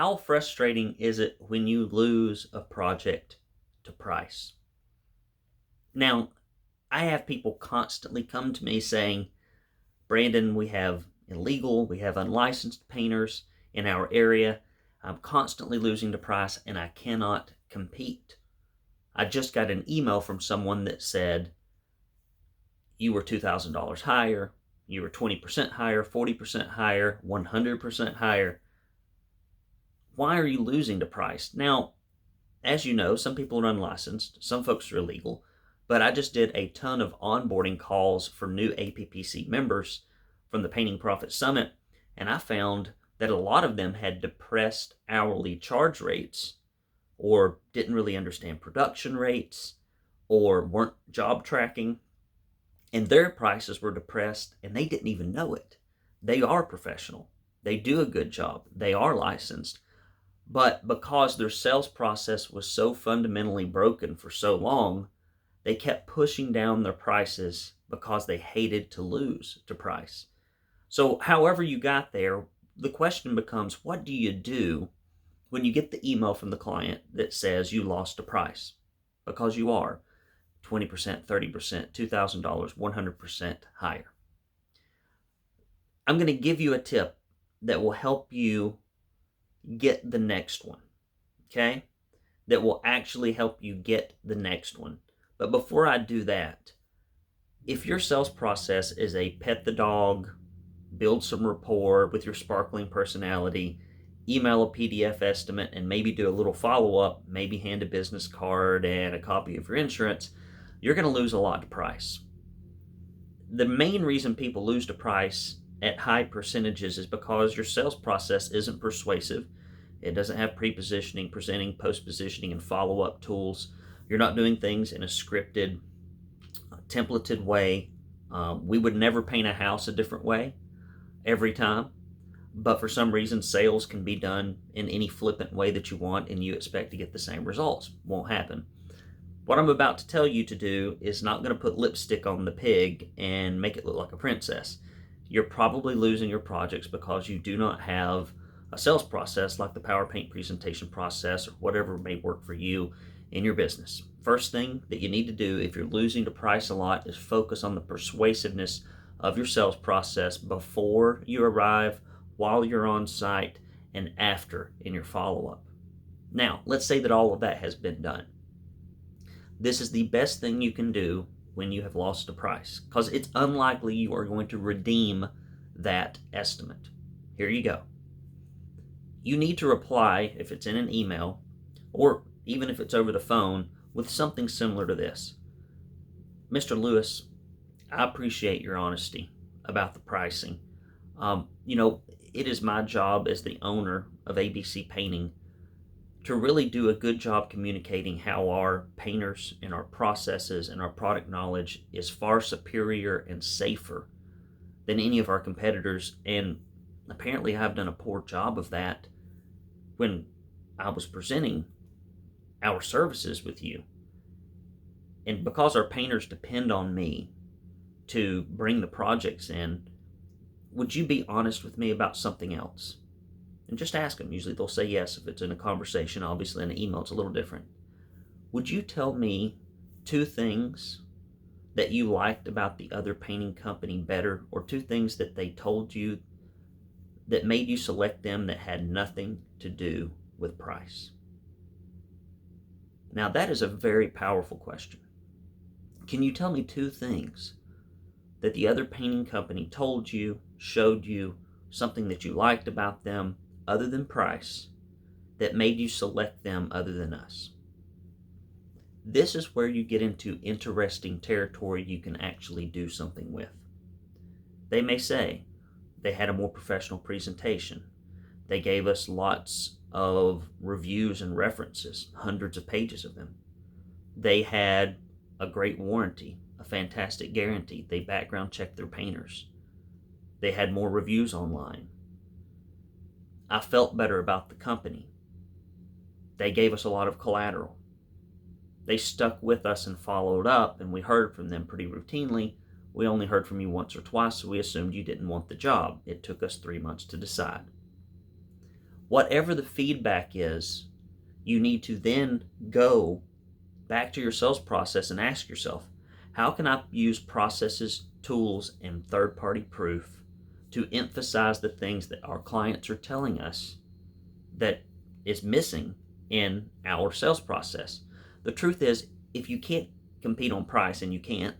How frustrating is it when you lose a project to price? Now, I have people constantly come to me saying, Brandon, we have illegal, we have unlicensed painters in our area. I'm constantly losing to price and I cannot compete. I just got an email from someone that said, you were $2,000 higher, you were 20% higher, 40% higher, 100% higher. Why are you losing to price? Now, as you know, some people are unlicensed, some folks are illegal, but I just did a ton of onboarding calls for new APPC members from the Painting Profit Summit, and I found that a lot of them had depressed hourly charge rates or didn't really understand production rates or weren't job tracking, and their prices were depressed and they didn't even know it. They are professional. They do a good job. They are licensed. But because their sales process was so fundamentally broken for so long, they kept pushing down their prices because they hated to lose to price. So however you got there, the question becomes, what do you do when you get the email from the client that says you lost a price? Because you are 20%, 30%, $2,000, 100% higher. I'm going to give you a tip that will help you get the next one, okay? That will actually help you get the next one. But before I do that, if your sales process is a pet the dog, build some rapport with your sparkling personality, email a PDF estimate, and maybe do a little follow-up, maybe hand a business card and a copy of your insurance, you're going to lose a lot to price. The main reason people lose to price at high percentages is because your sales process isn't persuasive. It doesn't have pre-positioning, presenting, post-positioning, and follow-up tools. You're not doing things in a scripted, templated way. We would never paint a house a different way every time, but for some reason sales can be done in any flippant way that you want and you expect to get the same results. Won't happen. What I'm about to tell you to do is not going to put lipstick on the pig and make it look like a princess. You're probably losing your projects because you do not have a sales process like the Power Paint presentation process or whatever may work for you in your business. First thing that you need to do if you're losing to price a lot is focus on the persuasiveness of your sales process before you arrive, while you're on site, and after in your follow-up. Now, let's say that all of that has been done. This is the best thing you can do when you have lost a price, because it's unlikely you are going to redeem that estimate. Here you go. You need to reply, if it's in an email, or even if it's over the phone, with something similar to this. Mr. Lewis, I appreciate your honesty about the pricing. It is my job as the owner of ABC Painting to really do a good job communicating how our painters and our processes and our product knowledge is far superior and safer than any of our competitors. And apparently I've done a poor job of that when I was presenting our services with you. And because our painters depend on me to bring the projects in, would you be honest with me about something else? And just ask them. Usually they'll say yes if it's in a conversation. Obviously in an email it's a little different. Would you tell me 2 things that you liked about the other painting company better, or 2 things that they told you that made you select them that had nothing to do with price? Now that is a very powerful question. Can you tell me 2 things that the other painting company told you, showed you, something that you liked about them other than price, that made you select them other than us? This is where you get into interesting territory you can actually do something with. They may say they had a more professional presentation. They gave us lots of reviews and references, hundreds of pages of them. They had a great warranty, a fantastic guarantee. They background checked their painters. They had more reviews online. I felt better about the company. They gave us a lot of collateral. They stuck with us and followed up, and we heard from them pretty routinely. We only heard from you once or twice, so we assumed you didn't want the job. It took us 3 months to decide. Whatever the feedback is, you need to then go back to your sales process and ask yourself, how can I use processes, tools, and third-party proof to emphasize the things that our clients are telling us that is missing in our sales process? The truth is, if you can't compete on price, and you can't,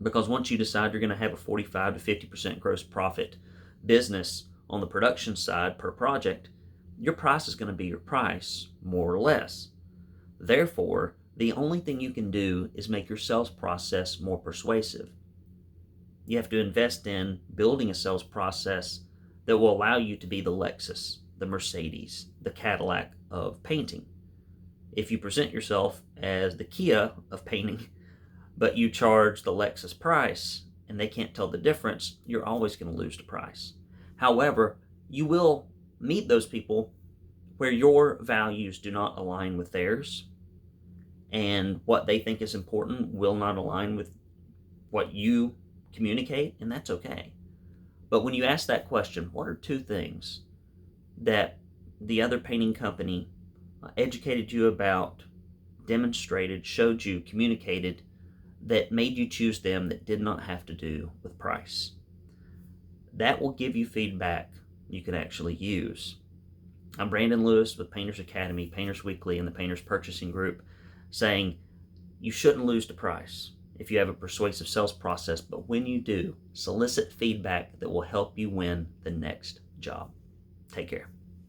because once you decide you're going to have a 45 to 50% gross profit business on the production side per project, your price is going to be your price, more or less. Therefore, the only thing you can do is make your sales process more persuasive. You have to invest in building a sales process that will allow you to be the Lexus, the Mercedes, the Cadillac of painting. If you present yourself as the Kia of painting, but you charge the Lexus price and they can't tell the difference, you're always going to lose the price. However, you will meet those people where your values do not align with theirs, and what they think is important will not align with what you communicate, and that's okay. But when you ask that question, what are 2 things that the other painting company educated you about, demonstrated, showed you, communicated, that made you choose them, that did not have to do with price? That will give you feedback you can actually use. I'm Brandon Lewis with Painters Academy, Painters Weekly, and the Painters Purchasing Group, saying you shouldn't lose the price if you have a persuasive sales process, but when you do, solicit feedback that will help you win the next job. Take care.